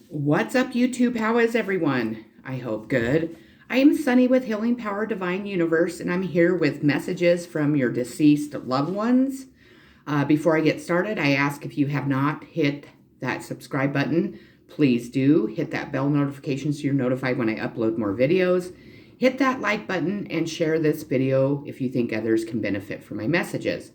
What's up, YouTube? How is everyone? I hope good. I am Sunny with Healing Power Divine Universe, and I'm here with messages from your deceased loved ones. Before I get started, I ask if you have not hit that subscribe button, please do. Hit that bell notification so you're notified when I upload more videos. Hit that like button and share this video if you think others can benefit from my messages.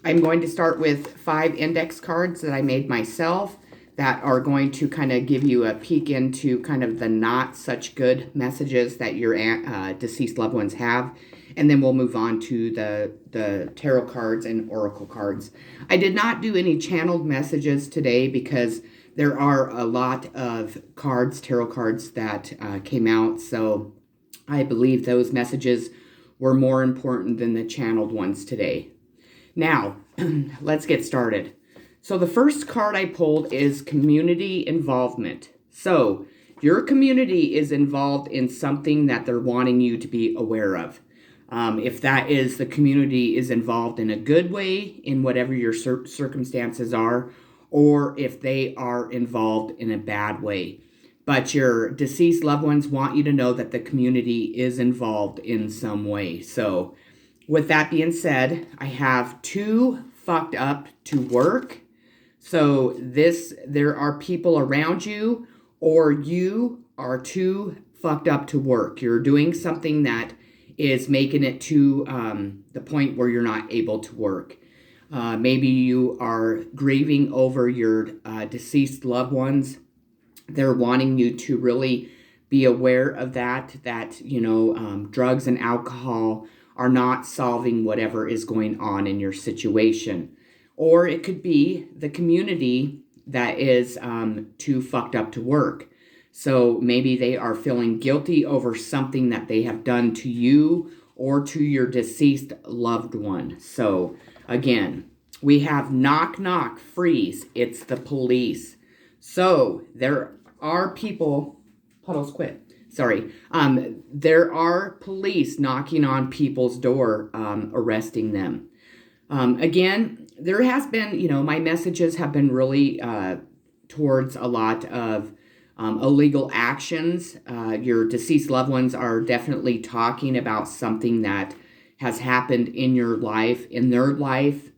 I'm going to start with 5 index cards that I made myself that are going to kind of give you a peek into kind of the not such good messages that your deceased loved ones have. And then we'll move on to the tarot cards and oracle cards. I did not do any channeled messages today because there are a lot of cards, tarot cards that came out. So I believe those messages were more important than the channeled ones today. Now, let's get started. So the first card I pulled is community involvement. So your community is involved in something that they're wanting you to be aware of. If that is the community is involved in a good way in whatever your circumstances are, or if they are involved in a bad way. But your deceased loved ones want you to know that the community is involved in some way. So with that being said, I have 2 fucked up to work. So there are people around you, or you are too fucked up to work. You're doing something that is making it to the point where you're not able to work. Maybe you are grieving over your deceased loved ones. They're wanting you to really be aware of that drugs and alcohol are not solving whatever is going on in your situation. Or it could be the community that is too fucked up to work. So maybe they are feeling guilty over something that they have done to you or to your deceased loved one. So again, we have knock, knock, freeze. It's the police. So there are people, Puddles quit. Sorry. There are police knocking on people's door, arresting them. Again, there has been, my messages have been really towards a lot of illegal actions. Your deceased loved ones are definitely talking about something that has happened in your life, in their life,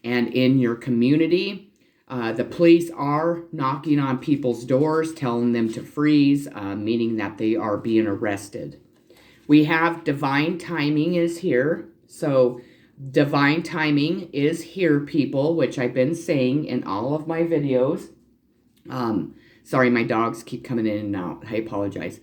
and in your community. The police are knocking on people's doors, telling them to freeze, meaning that they are being arrested. We have divine timing is here. So divine timing is here, people, which I've been saying in all of my videos. Sorry, my dogs keep coming in and out. I apologize.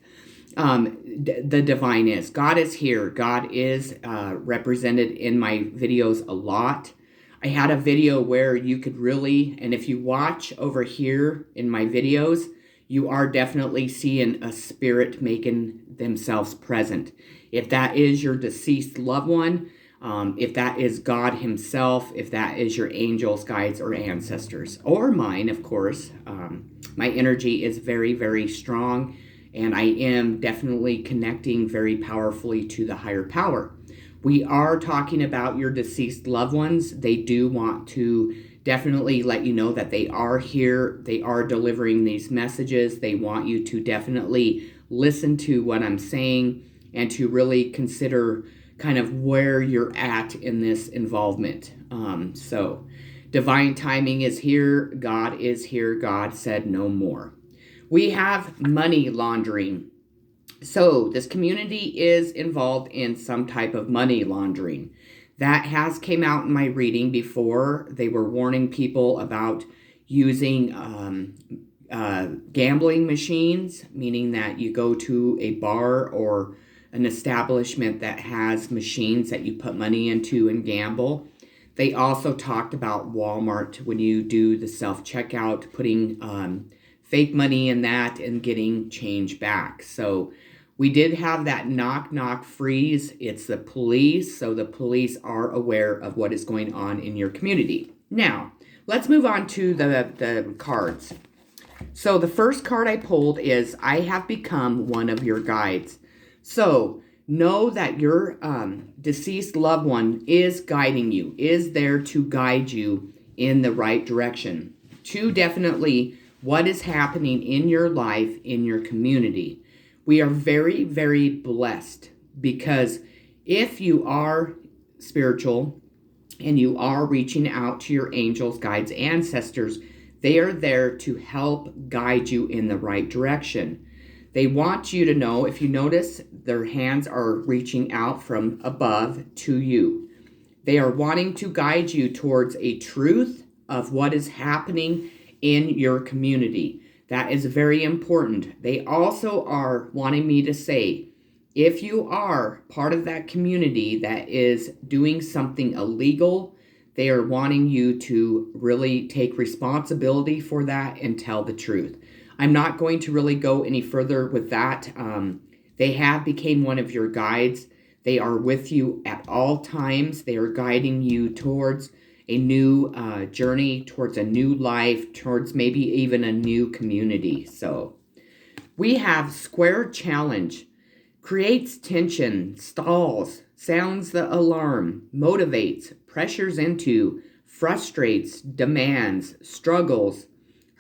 The divine is. God is here. God is represented in my videos a lot. I had a video where you could really, and if you watch over here in my videos, you are definitely seeing a spirit making themselves present. If that is your deceased loved one, if that is God himself, if that is your angels, guides, or ancestors, or mine, of course. My energy is very, very strong, and I am definitely connecting very powerfully to the higher power. We are talking about your deceased loved ones. They do want to definitely let you know that they are here. They are delivering these messages. They want you to definitely listen to what I'm saying and to really consider kind of where you're at in this involvement. So divine timing is here. God is here. God said no more. We have money laundering. So this community is involved in some type of money laundering. That has came out in my reading before. They were warning people about using gambling machines, meaning that you go to a bar or an establishment that has machines that you put money into and gamble. They also talked about Walmart when you do the self-checkout, putting fake money in that and getting change back. So we did have that knock, knock, freeze. It's the police. So the police are aware of what is going on in your community. Now, let's move on to the cards. So the first card I pulled is I have become one of your guides. So know that your deceased loved one is guiding you, is there to guide you in the right direction, to definitely what is happening in your life, in your community. We are very, very blessed because if you are spiritual and you are reaching out to your angels, guides, ancestors, they are there to help guide you in the right direction. They want you to know, if you notice, their hands are reaching out from above to you. They are wanting to guide you towards a truth of what is happening in your community. That is very important. They also are wanting me to say, if you are part of that community that is doing something illegal, they are wanting you to really take responsibility for that and tell the truth. I'm not going to really go any further with that. They have become one of your guides. They are with you at all times. They are guiding you towards a new journey, towards a new life, towards maybe even a new community. So we have square challenge. Creates tension, stalls, sounds the alarm, motivates, pressures into, frustrates, demands, struggles,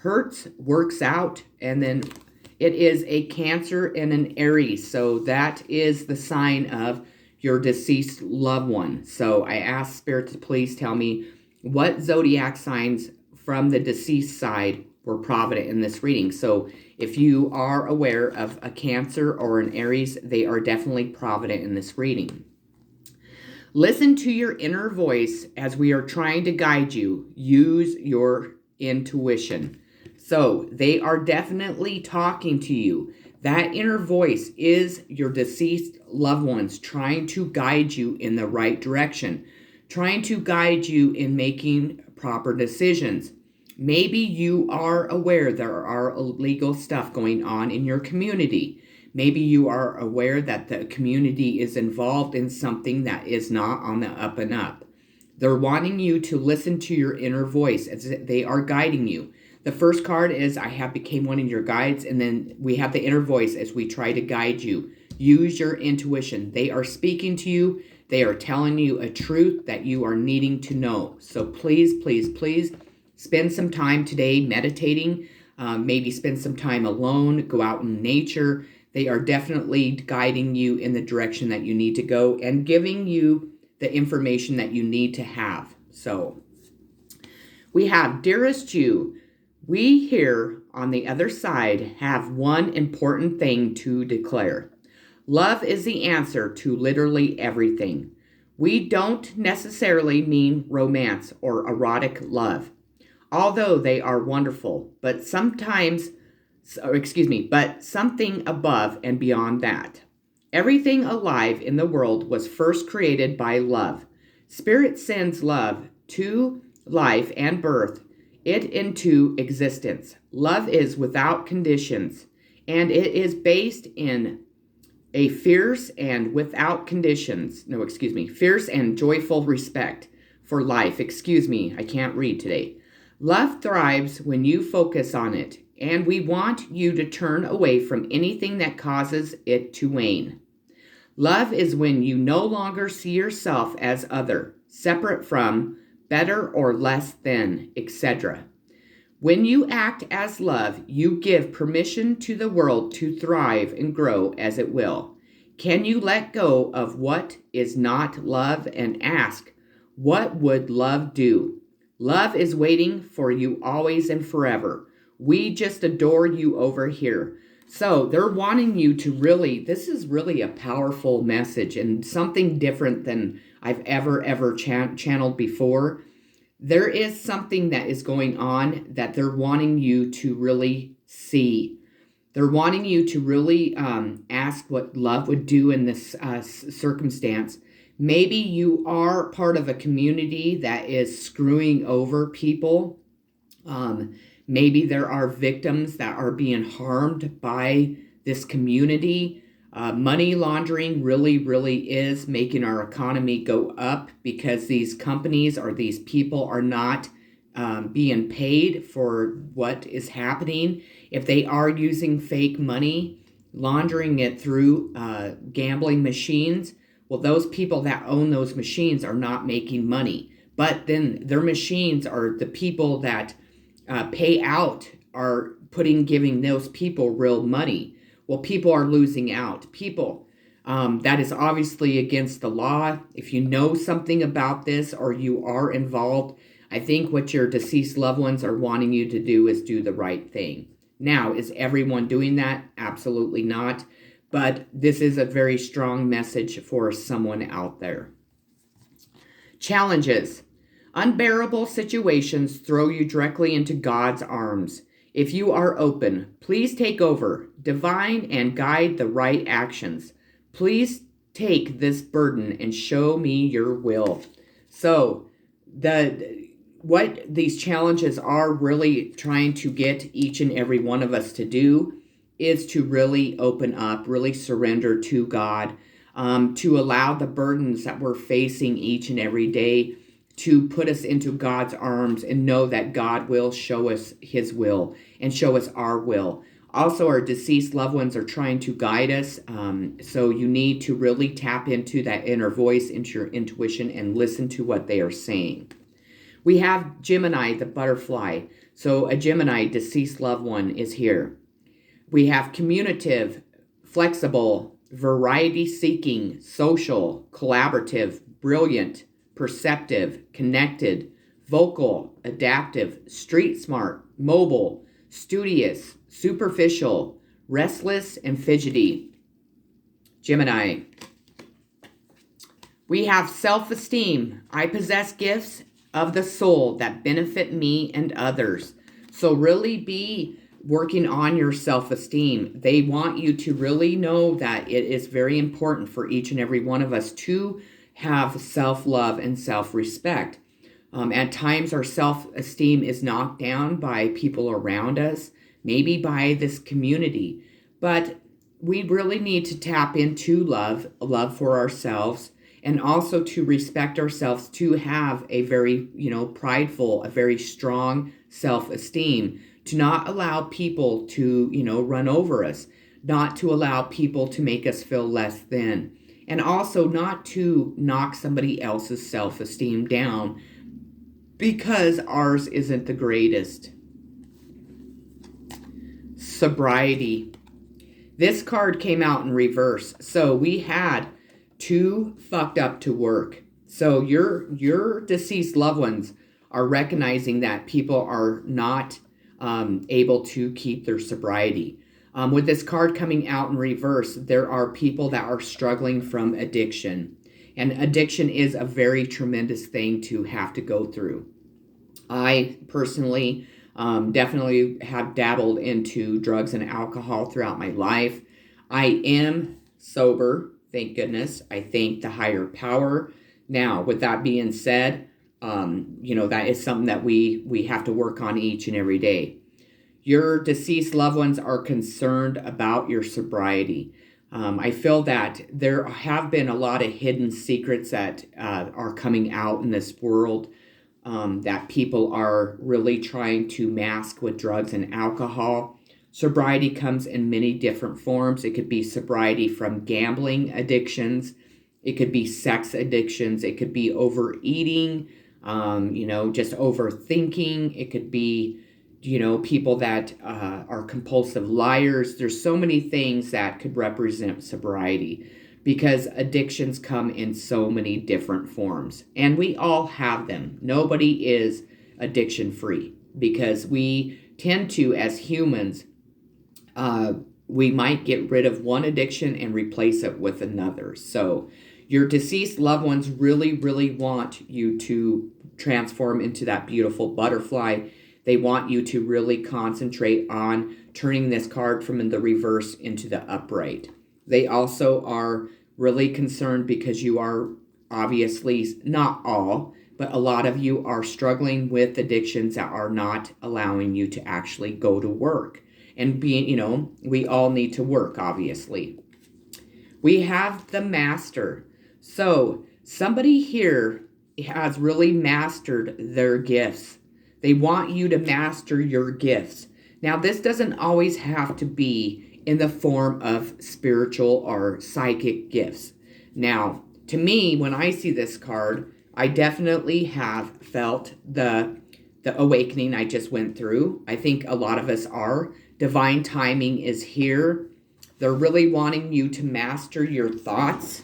hurts, works out, and then it is a Cancer and an Aries. So that is the sign of your deceased loved one. So I asked Spirit to please tell me what zodiac signs from the deceased side were provident in this reading. So if you are aware of a Cancer or an Aries, they are definitely provident in this reading. Listen to your inner voice as we are trying to guide you. Use your intuition. So they are definitely talking to you. That inner voice is your deceased loved ones trying to guide you in the right direction, trying to guide you in making proper decisions. Maybe you are aware there are illegal stuff going on in your community. Maybe you are aware that the community is involved in something that is not on the up and up. They're wanting you to listen to your inner voice as they are guiding you. The first card is I have became one of your guides, and then we have the inner voice as we try to guide you. Use your intuition. They are speaking to you. They are telling you a truth that you are needing to know. So please, please, please spend some time today meditating. Maybe spend some time alone. Go out in nature. They are definitely guiding you in the direction that you need to go and giving you the information that you need to have. So we have, dearest you, we here on the other side have one important thing to declare. Love is the answer to literally everything. We don't necessarily mean romance or erotic love, although they are wonderful, but something above and beyond that. Everything alive in the world was first created by love. Spirit sends love to life and birth it into existence. Love is without conditions, and it is based in a fierce and joyful respect for life. I can't read today. Love thrives when you focus on it, and we want you to turn away from anything that causes it to wane. Love is when you no longer see yourself as other, separate from, better or less than, etc. When you act as love, you give permission to the world to thrive and grow as it will. Can you let go of what is not love and ask, what would love do? Love is waiting for you always and forever. We just adore you over here. So they're wanting you to this is really a powerful message and something different than I've ever channeled before. There is something that is going on that they're wanting you to really see. They're wanting you to really ask what love would do in this circumstance. Maybe you are part of a community that is screwing over people. Maybe there are victims that are being harmed by this community. Money laundering really is making our economy go up because these companies or these people are not being paid for what is happening. If they are using fake money, laundering it through gambling machines, well, those people that own those machines are not making money. But then their machines are the people that pay out are giving those people real money. Well, people are losing out. People, that is obviously against the law. If you know something about this or you are involved, I think what your deceased loved ones are wanting you to do is do the right thing. Now, is everyone doing that? Absolutely not. But this is a very strong message for someone out there. Challenges. Unbearable situations throw you directly into God's arms. If you are open, please take over, divine and guide the right actions. Please take this burden and show me your will. So, what these challenges are really trying to get each and every one of us to do is to really open up, really surrender to God, to allow the burdens that we're facing each and every day to put us into God's arms and know that God will show us his will and show us our will. Also, our deceased loved ones are trying to guide us. So you need to really tap into that inner voice, into your intuition, and listen to what they are saying. We have Gemini the Butterfly. So a Gemini deceased loved one is here. We have communicative, flexible, variety-seeking, social, collaborative, brilliant, perceptive, connected, vocal, adaptive, street smart, mobile, studious, superficial, restless, and fidgety. Gemini. We have self-esteem. I possess gifts of the soul that benefit me and others. So really be working on your self-esteem. They want you to really know that it is very important for each and every one of us to have self-love and self-respect. At times our self-esteem is knocked down by people around us, maybe by this community, but we really need to tap into love for ourselves, and also to respect ourselves, to have a very, prideful, a very strong self-esteem, to not allow people to, run over us, not to allow people to make us feel less than, and also not to knock somebody else's self-esteem down because ours isn't the greatest. Sobriety. This card came out in reverse. So we had too fucked up to work. So your deceased loved ones are recognizing that people are not able to keep their sobriety. With this card coming out in reverse, there are people that are struggling from addiction. And addiction is a very tremendous thing to have to go through. I personally definitely have dabbled into drugs and alcohol throughout my life. I am sober, thank goodness. I thank the higher power. Now, with that being said, that is something that we have to work on each and every day. Your deceased loved ones are concerned about your sobriety. I feel that there have been a lot of hidden secrets that are coming out in this world that people are really trying to mask with drugs and alcohol. Sobriety comes in many different forms. It could be sobriety from gambling addictions. It could be sex addictions. It could be overeating, just overthinking. It could be, people that are compulsive liars. There's so many things that could represent sobriety because addictions come in so many different forms. And we all have them. Nobody is addiction free because we tend to, as humans, we might get rid of one addiction and replace it with another. So your deceased loved ones really, really want you to transform into that beautiful butterfly. They want you to really concentrate on turning this card from the reverse into the upright. They also are really concerned because you are obviously, not all, but a lot of you are struggling with addictions that are not allowing you to actually go to work. And being, we all need to work, obviously. We have the master. So somebody here has really mastered their gifts. They want you to master your gifts. Now, this doesn't always have to be in the form of spiritual or psychic gifts. Now, to me, when I see this card, I definitely have felt the the awakening I just went through. I think a lot of us are. Divine timing is here. They're really wanting you to master your thoughts.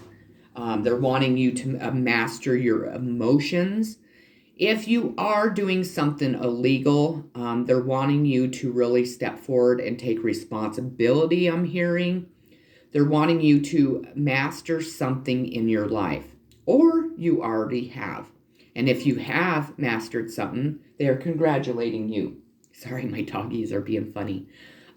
They're wanting you to master your emotions. If you are doing something illegal, they're wanting you to really step forward and take responsibility, I'm hearing. They're wanting you to master something in your life, or you already have. And if you have mastered something, they are congratulating you. Sorry, my doggies are being funny.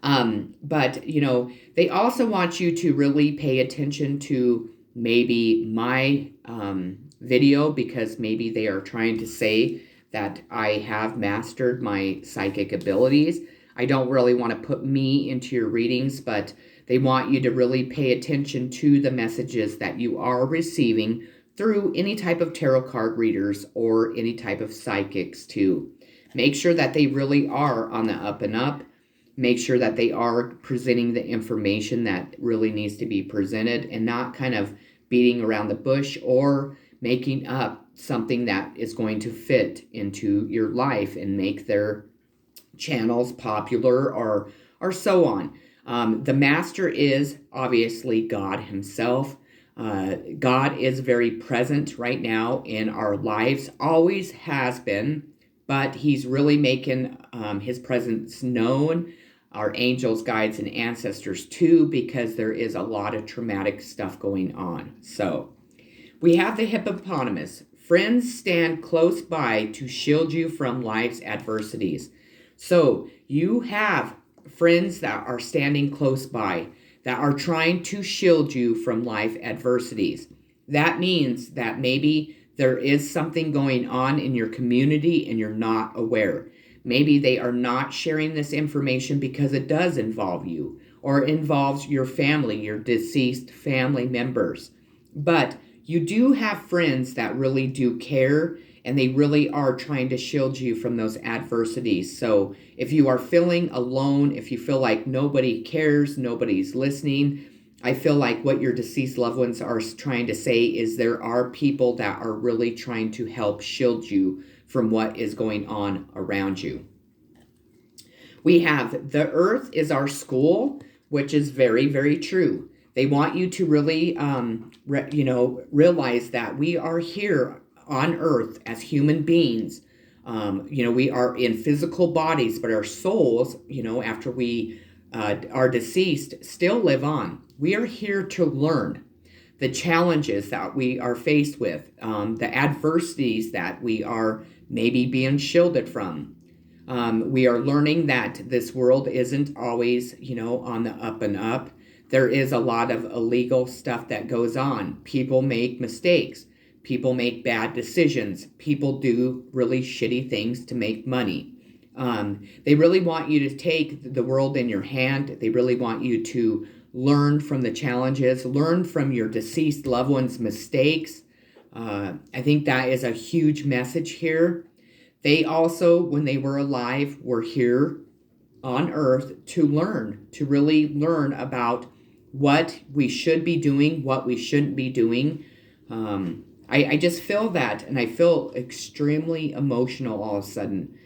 But, they also want you to really pay attention to maybe my video, because maybe they are trying to say that I have mastered my psychic abilities. I don't really want to put me into your readings, but they want you to really pay attention to the messages that you are receiving through any type of tarot card readers or any type of psychics too. Make sure that they really are on the up and up. Make sure that they are presenting the information that really needs to be presented and not kind of beating around the bush or making up something that is going to fit into your life and make their channels popular or so on. The master is obviously God himself. God is very present right now in our lives, always has been, but he's really making his presence known. Our angels, guides, and ancestors too, because there is a lot of traumatic stuff going on. So we have the hippopotamus. Friends stand close by to shield you from life's adversities. So you have friends that are standing close by, that are trying to shield you from life adversities. That means that maybe there is something going on in your community and you're not aware. Maybe they are not sharing this information because it does involve you or involves your family, your deceased family members. But you do have friends that really do care, and they really are trying to shield you from those adversities. So if you are feeling alone, if you feel like nobody cares, nobody's listening, I feel like what your deceased loved ones are trying to say is there are people that are really trying to help shield you from what is going on around you. We have the earth is our school, which is very, very true. They want you to really, realize that we are here on earth as human beings. We are in physical bodies, but our souls, after we are deceased, still live on. We are here to learn the challenges that we are faced with, the adversities that we are maybe being shielded from. We are learning that this world isn't always, on the up and up. There is a lot of illegal stuff that goes on. People make mistakes. People make bad decisions. People do really shitty things to make money. They really want you to take the world in your hand. They really want you to learn from the challenges, learn from your deceased loved ones' mistakes. I think that is a huge message here. They also, when they were alive, were here on earth to learn, to really learn about what we should be doing, what we shouldn't be doing. I just feel that, and I feel extremely emotional all of a sudden.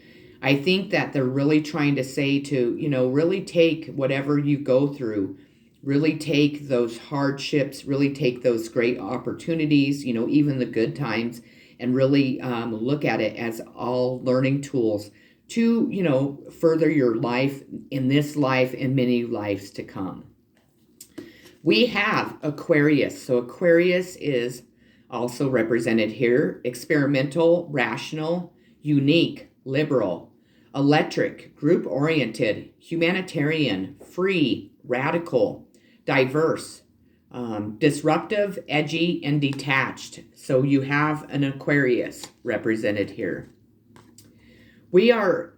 I think that they're really trying to say to, really take whatever you go through, really take those hardships, really take those great opportunities, even the good times, and really look at it as all learning tools to, further your life in this life and many lives to come. We have Aquarius. So Aquarius is also represented here. Experimental, rational, unique, liberal, electric, group-oriented, humanitarian, free, radical, diverse, disruptive, edgy, and detached. So you have an Aquarius represented here. We are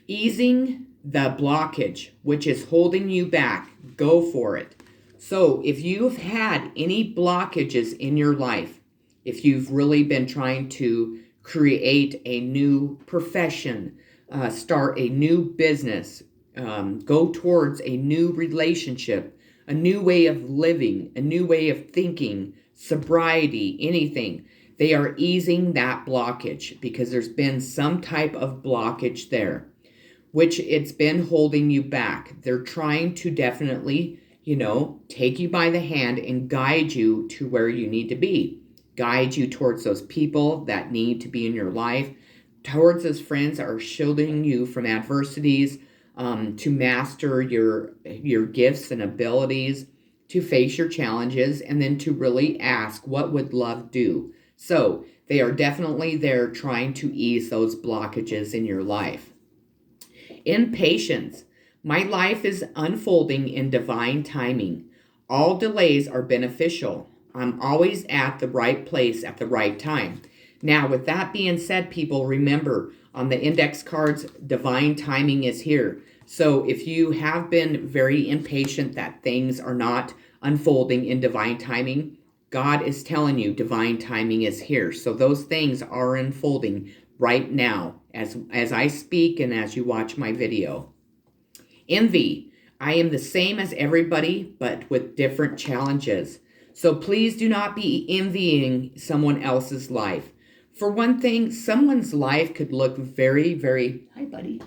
easing the blockage, which is holding you back. Go for it. So if you've had any blockages in your life, if you've really been trying to create a new profession, start a new business, go towards a new relationship, a new way of living, a new way of thinking, sobriety, anything, They are easing that blockage because there's been some type of blockage there, which it's been holding you back. They're trying to definitely, take you by the hand and guide you to where you need to be. Guide you towards those people that need to be in your life, towards those friends that are shielding you from adversities, to master your gifts and abilities, to face your challenges, and then to really ask, what would love do? So they are definitely there trying to ease those blockages in your life. Impatience. My life is unfolding in divine timing. All delays are beneficial. I'm always at the right place at the right time. Now, with that being said, people, remember on the index cards, divine timing is here. So if you have been very impatient that things are not unfolding in divine timing, God is telling you divine timing is here. So those things are unfolding right now as I speak and as you watch my video. Envy. I am the same as everybody, but with different challenges. So please do not be envying someone else's life. For one thing, someone's life could look very, very, hi buddy,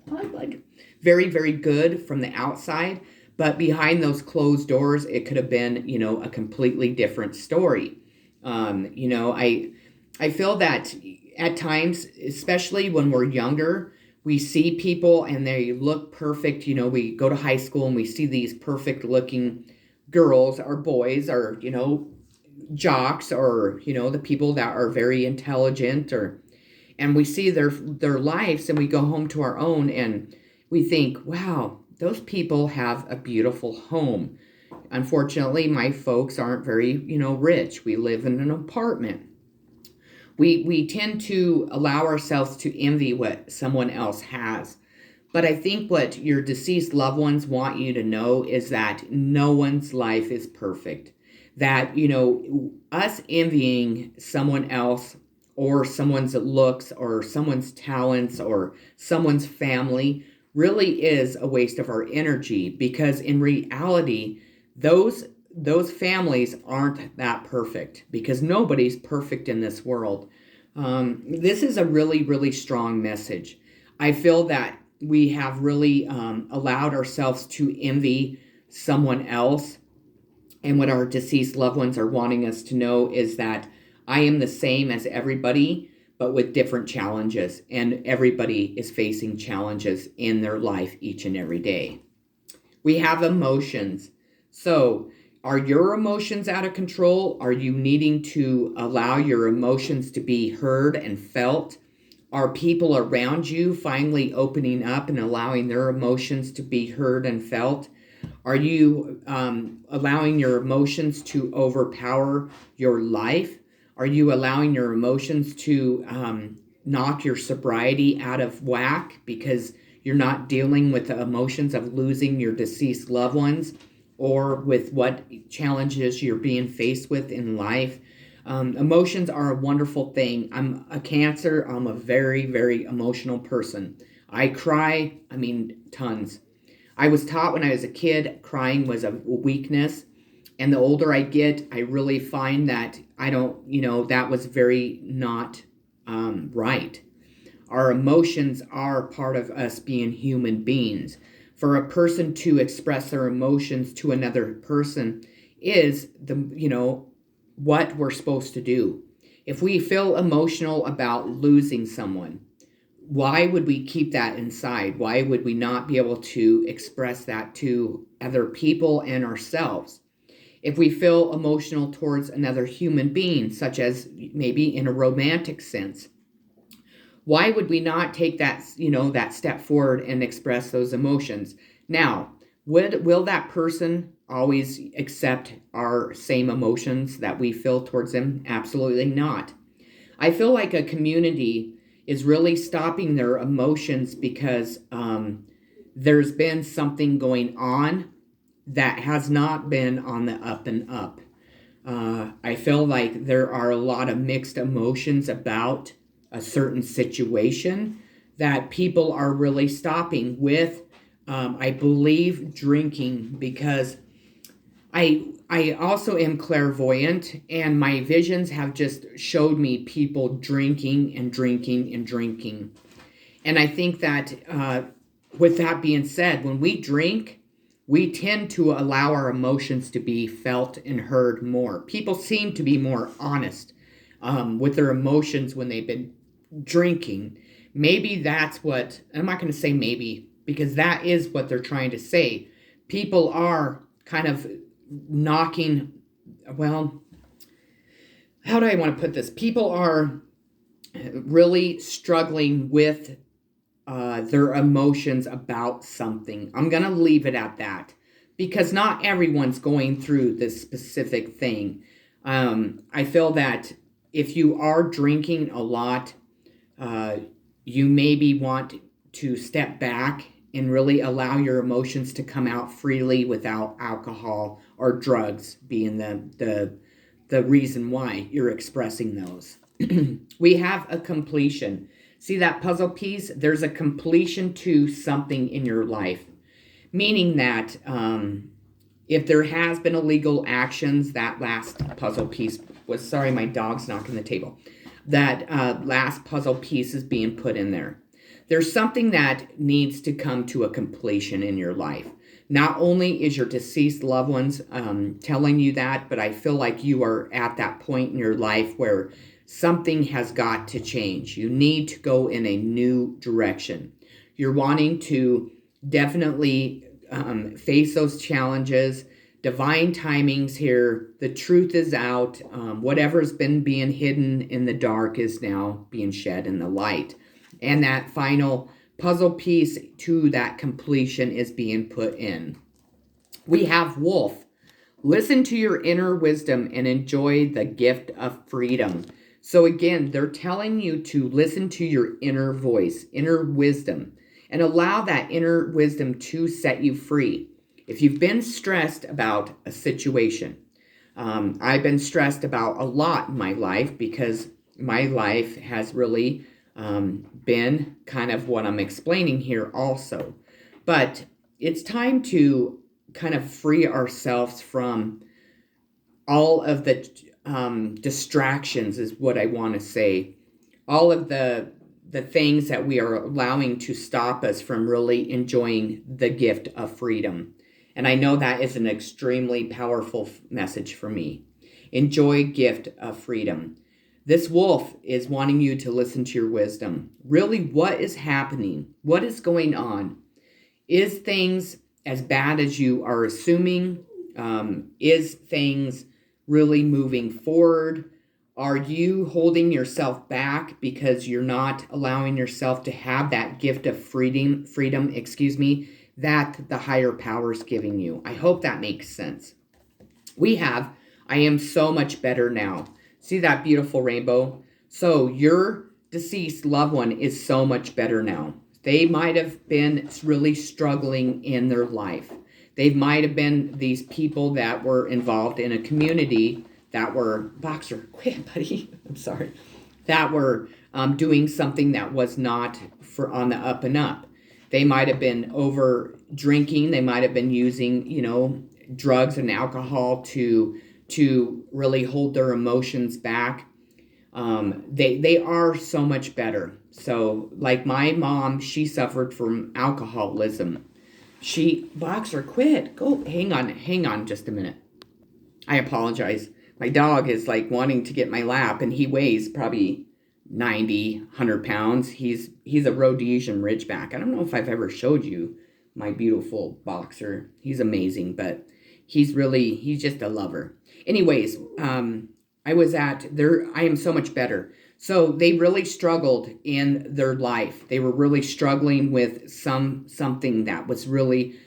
hi bud, very, very good from the outside, but behind those closed doors, it could have been, a completely different story. I feel that at times, especially when we're younger, we see people and they look perfect. We go to high school and we see these perfect looking girls or boys or, jocks or, the people that are very intelligent and we see their lives and we go home to our own and we think, wow, those people have a beautiful home. Unfortunately, my folks aren't very, rich. We live in an apartment. We tend to allow ourselves to envy what someone else has. But I think what your deceased loved ones want you to know is that no one's life is perfect. That, us envying someone else or someone's looks or someone's talents or someone's family really is a waste of our energy because in reality, those families aren't that perfect because nobody's perfect in this world. This is a really, really strong message. I feel that we have really allowed ourselves to envy someone else. And what our deceased loved ones are wanting us to know is that I am the same as everybody, but with different challenges. And everybody is facing challenges in their life each and every day. We have emotions. So are your emotions out of control? Are you needing to allow your emotions to be heard and felt? Are people around you finally opening up and allowing their emotions to be heard and felt? Are you allowing your emotions to overpower your life? Are you allowing your emotions to knock your sobriety out of whack because you're not dealing with the emotions of losing your deceased loved ones or with what challenges you're being faced with in life? Emotions are a wonderful thing. I'm a Cancer. I'm a very, very emotional person. I cry, tons. I was taught when I was a kid, crying was a weakness. And the older I get, I really find that that was very not right. Our emotions are part of us being human beings. For a person to express their emotions to another person is what we're supposed to do. If we feel emotional about losing someone, why would we keep that inside? Why would we not be able to express that to other people and ourselves? If we feel emotional towards another human being, such as maybe in a romantic sense, why would we not take that, that step forward and express those emotions? Now, will that person always accept our same emotions that we feel towards them? Absolutely not. I feel like a community is really stopping their emotions because there's been something going on that has not been on the up and up. I feel like there are a lot of mixed emotions about a certain situation that people are really stopping with, I believe, drinking, because I also am clairvoyant, and my visions have just showed me people drinking and drinking and drinking. And I think that with that being said, when we drink, we tend to allow our emotions to be felt and heard more. People seem to be more honest with their emotions when they've been drinking. Maybe that's what, I'm not going to say maybe, because that is what they're trying to say. People are kind of knocking, well, how do I want to put this? People are really struggling with their emotions about something. I'm going to leave it at that because not everyone's going through this specific thing. I feel that if you are drinking a lot, you maybe want to step back and really allow your emotions to come out freely without alcohol or drugs being the reason why you're expressing those. We have a completion. See that puzzle piece? There's a completion to something in your life, meaning that if there has been illegal actions, that last puzzle piece was, sorry, my dog's knocking the table. That last puzzle piece is being put in there. There's something that needs to come to a completion in your life. Not only is your deceased loved ones telling you that, but I feel like you are at that point in your life where something has got to change. You need to go in a new direction. You're wanting to definitely face those challenges. Divine timings here. The truth is out. Whatever's been being hidden in the dark is now being shed in the light. And that final puzzle piece to that completion is being put in. We have Wolf. Listen to your inner wisdom and enjoy the gift of freedom. So again, they're telling you to listen to your inner voice, inner wisdom, and allow that inner wisdom to set you free. If you've been stressed about a situation, I've been stressed about a lot in my life because my life has really been kind of what I'm explaining here also. But it's time to kind of free ourselves from all of the distractions is what I want to say. All of the things that we are allowing to stop us from really enjoying the gift of freedom. And I know that is an extremely powerful message for me. Enjoy gift of freedom. This wolf is wanting you to listen to your wisdom. Really, what is happening? What is going on? Is things as bad as you are assuming? Is things really moving forward? Are you holding yourself back because you're not allowing yourself to have that gift of freedom, that the higher power is giving you? I hope that makes sense. We have, I am so much better now. See that beautiful rainbow? So your deceased loved one is so much better now. They might have been really struggling in their life. They might have been these people that were involved in a community that were, Boxer, quit, buddy. I'm sorry. That were doing something that was not for on the up and up. They might have been over drinking. They might have been using, drugs and alcohol to really hold their emotions back. They are so much better. So like my mom, she suffered from alcoholism. Boxer, quit. Go, hang on just a minute. I apologize. My dog is like wanting to get my lap and he weighs probably 90, 100 pounds. He's a Rhodesian Ridgeback. I don't know if I've ever showed you my beautiful Boxer. He's amazing, but he's just a lover. Anyways, I am so much better. So they really struggled in their life. They were really struggling with something that was really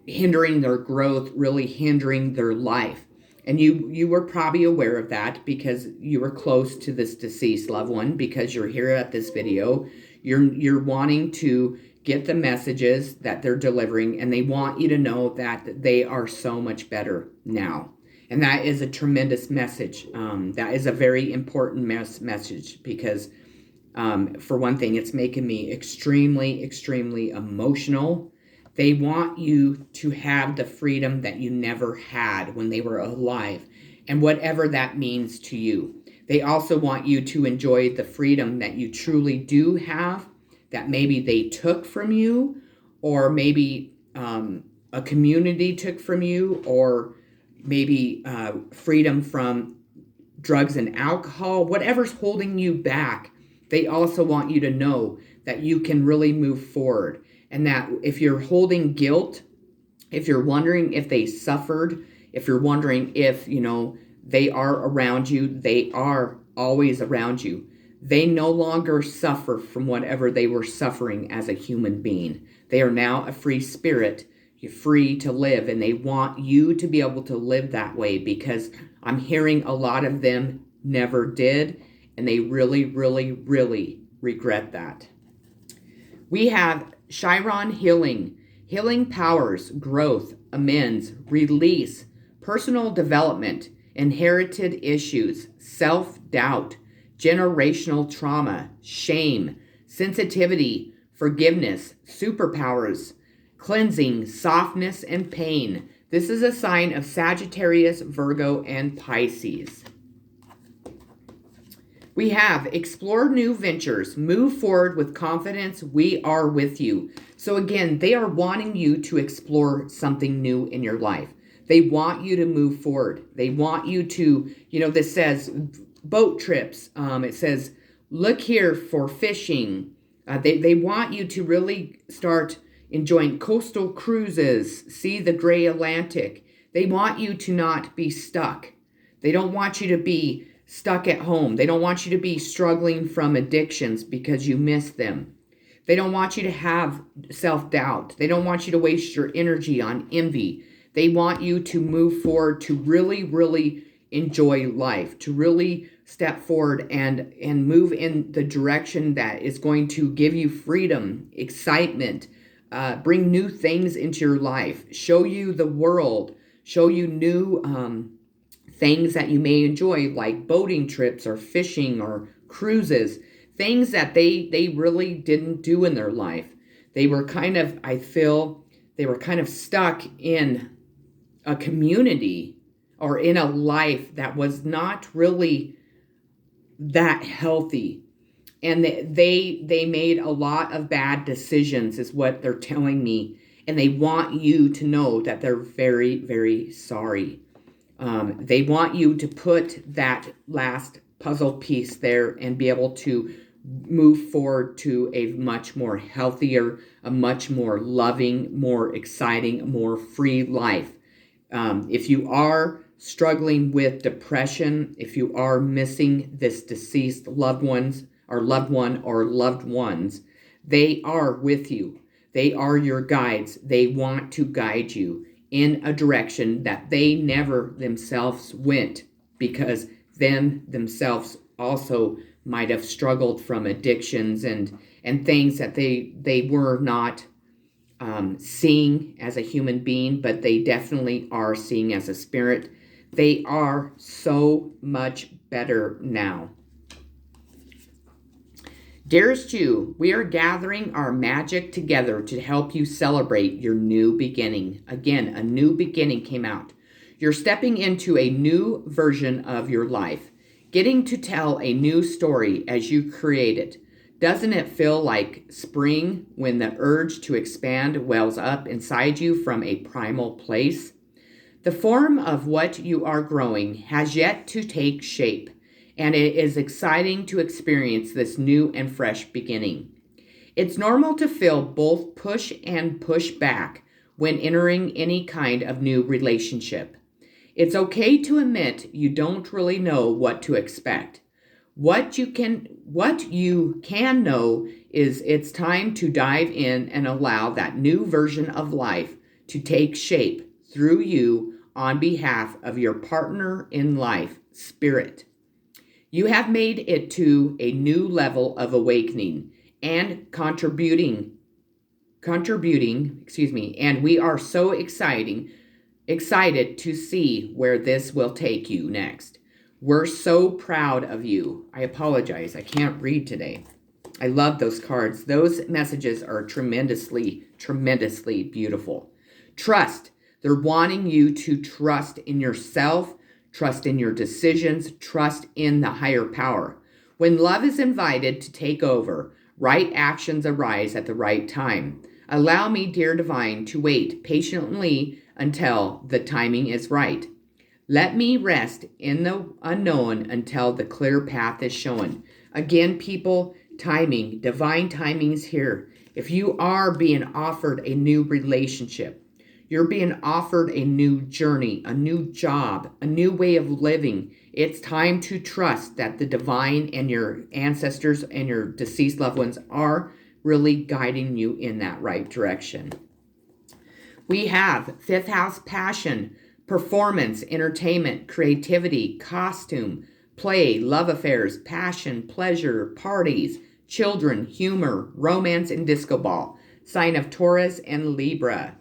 hindering their growth, really hindering their life. And you were probably aware of that because you were close to this deceased loved one, because you're here at this video. You're wanting to get the messages that they're delivering, and they want you to know that they are so much better now. And that is a tremendous message. That is a very important message because, for one thing, it's making me extremely, extremely emotional They want you to have the freedom that you never had when they were alive, and whatever that means to you. They also want you to enjoy the freedom that you truly do have, that maybe they took from you, or maybe a community took from you, or maybe freedom from drugs and alcohol, whatever's holding you back. They also want you to know that you can really move forward, and that if you're holding guilt, if you're wondering if they suffered, if you're wondering if, they are around you, they are always around you. They no longer suffer from whatever they were suffering as a human being. They are now a free spirit. You're free to live, and they want you to be able to live that way, because I'm hearing a lot of them never did, and they really, really, really regret that. We have Chiron healing powers, growth, amends, release, personal development, inherited issues, self-doubt, generational trauma, shame, sensitivity, forgiveness, superpowers, cleansing, softness, and pain. This is a sign of Sagittarius, Virgo, and Pisces. We have explore new ventures, move forward with confidence, we are with you. So again, they are wanting you to explore something new in your life. They want you to move forward. They want you to, this says boat trips. It says, look here for fishing. They want you to really start enjoying coastal cruises, see the gray Atlantic. They want you to not be stuck. They don't want you to be stuck at home. They don't want you to be struggling from addictions because you miss them. They don't want you to have self-doubt. They don't want you to waste your energy on envy. They want you to move forward, to really, really enjoy life, to really step forward and move in the direction that is going to give you freedom, excitement, bring new things into your life, show you the world, show you new things that you may enjoy, like boating trips or fishing or cruises, things that they really didn't do in their life. They were kind of, I feel, they were kind of stuck in a community or in a life that was not really that healthy. And they made a lot of bad decisions, is what they're telling me. And they want you to know that they're very, very sorry. They want you to put that last puzzle piece there and be able to move forward to a much more healthier, a much more loving, more exciting, more free life. If you are struggling with depression, if you are missing this deceased loved ones or loved one or loved ones, they are with you. They are your guides. They want to guide you in a direction that they never themselves went, because themselves also might have struggled from addictions and things that they were not seeing as a human being, but they definitely are seeing as a spirit. They are so much better now. Dearest you, we are gathering our magic together to help you celebrate your new beginning. Again, a new beginning came out. You're stepping into a new version of your life, getting to tell a new story as you create it. Doesn't it feel like spring when the urge to expand wells up inside you from a primal place? The form of what you are growing has yet to take shape, and it is exciting to experience this new and fresh beginning. It's normal to feel both push and push back when entering any kind of new relationship. It's okay to admit you don't really know what to expect. What you can know is it's time to dive in and allow that new version of life to take shape through you on behalf of your partner in life, Spirit. You have made it to a new level of awakening and contributing, and we are so excited to see where this will take you next. We're so proud of you. I apologize, I can't read today. I love those cards. Those messages are tremendously, tremendously beautiful. Trust. They're wanting you to trust in yourself, trust in your decisions, trust in the higher power. When love is invited to take over, right actions arise at the right time. Allow me, dear divine, to wait patiently until the timing is right. Let me rest in the unknown until the clear path is shown. Again, people, timing, divine timing's here. If you are being offered a new relationship, you're being offered a new journey, a new job, a new way of living, it's time to trust that the divine and your ancestors and your deceased loved ones are really guiding you in that right direction. We have fifth house passion, performance, entertainment, creativity, costume, play, love affairs, passion, pleasure, parties, children, humor, romance, and disco ball. Sign of Taurus and Libra.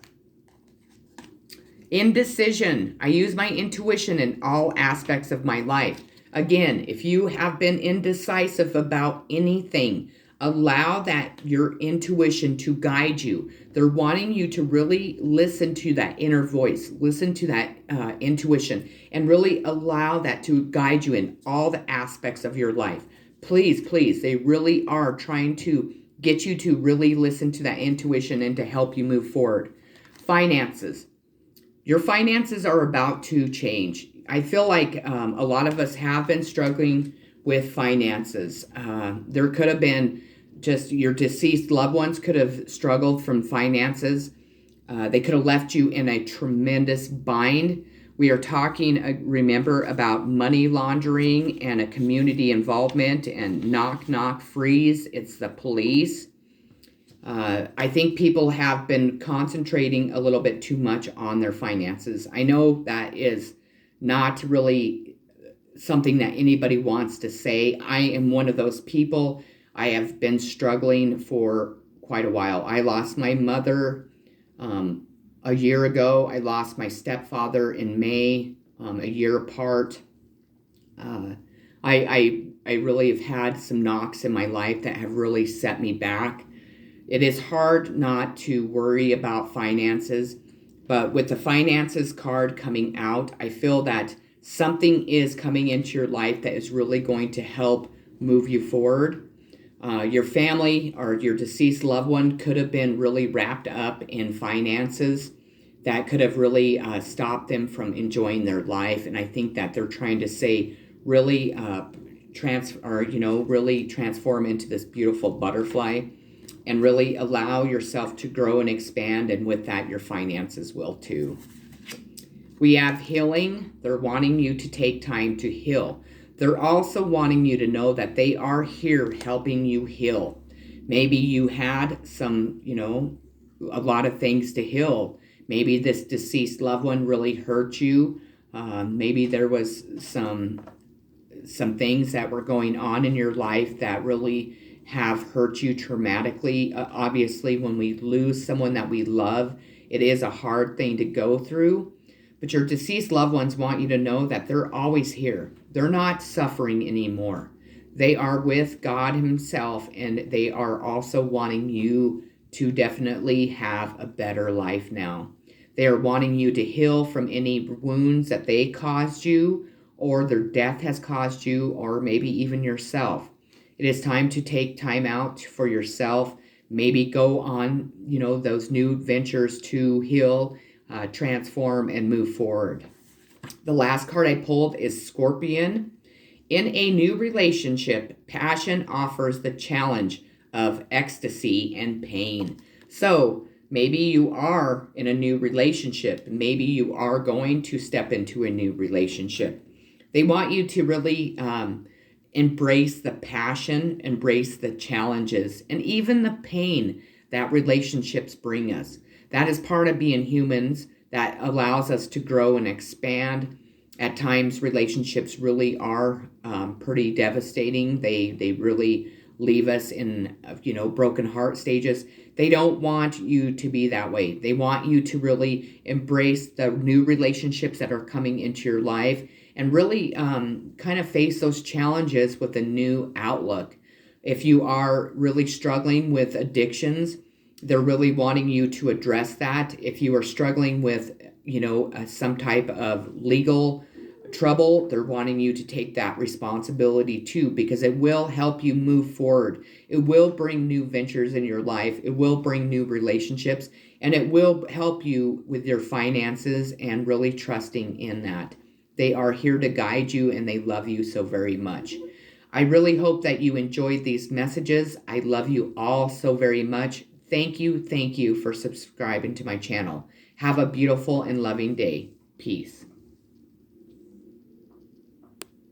Indecision. I use my intuition in all aspects of my life. Again, if you have been indecisive about anything, allow that your intuition to guide you. They're wanting you to really listen to that inner voice, listen to that intuition, and really allow that to guide you in all the aspects of your life. Please, please, they really are trying to get you to really listen to that intuition and to help you move forward. Finances. Your finances are about to change. I feel like a lot of us have been struggling with finances. There could have been just your deceased loved ones could have struggled from finances. They could have left you in a tremendous bind. We are talking, remember, about money laundering and a community involvement and knock, knock, freeze. It's the police. I think people have been concentrating a little bit too much on their finances. I know that is not really something that anybody wants to say. I am one of those people. I have been struggling for quite a while. I lost my mother a year ago. I lost my stepfather in May, a year apart. I really have had some knocks in my life that have really set me back. It is hard not to worry about finances, but with the finances card coming out, I feel that something is coming into your life that is really going to help move you forward. Your family or your deceased loved one could have been really wrapped up in finances that could have really stopped them from enjoying their life. And I think that they're trying to say really really transform into this beautiful butterfly and really allow yourself to grow and expand. And with that, your finances will too. We have healing. They're wanting you to take time to heal. They're also wanting you to know that they are here helping you heal. Maybe you had some, a lot of things to heal. Maybe this deceased loved one really hurt you. Maybe there was some things that were going on in your life that really have hurt you traumatically. Obviously, when we lose someone that we love, it is a hard thing to go through. But your deceased loved ones want you to know that they're always here. They're not suffering anymore. They are with God Himself, and they are also wanting you to definitely have a better life now. They are wanting you to heal from any wounds that they caused you, or their death has caused you, or maybe even yourself. It is time to take time out for yourself. Maybe go on, those new ventures to heal, transform, and move forward. The last card I pulled is Scorpion. In a new relationship, passion offers the challenge of ecstasy and pain. So maybe you are in a new relationship. Maybe you are going to step into a new relationship. They want you to really embrace the passion, embrace the challenges, and even the pain that relationships bring us. That is part of being humans. That allows us to grow and expand. At times, relationships really are pretty devastating. They really leave us in, broken heart stages. They don't want you to be that way. They want you to really embrace the new relationships that are coming into your life and really kind of face those challenges with a new outlook. If you are really struggling with addictions, they're really wanting you to address that. If you are struggling with, some type of legal trouble, they're wanting you to take that responsibility too, because it will help you move forward. It will bring new ventures in your life. It will bring new relationships, and it will help you with your finances and really trusting in that. They are here to guide you, and they love you so very much. I really hope that you enjoyed these messages. I love you all so very much. Thank you for subscribing to my channel. Have a beautiful and loving day. Peace.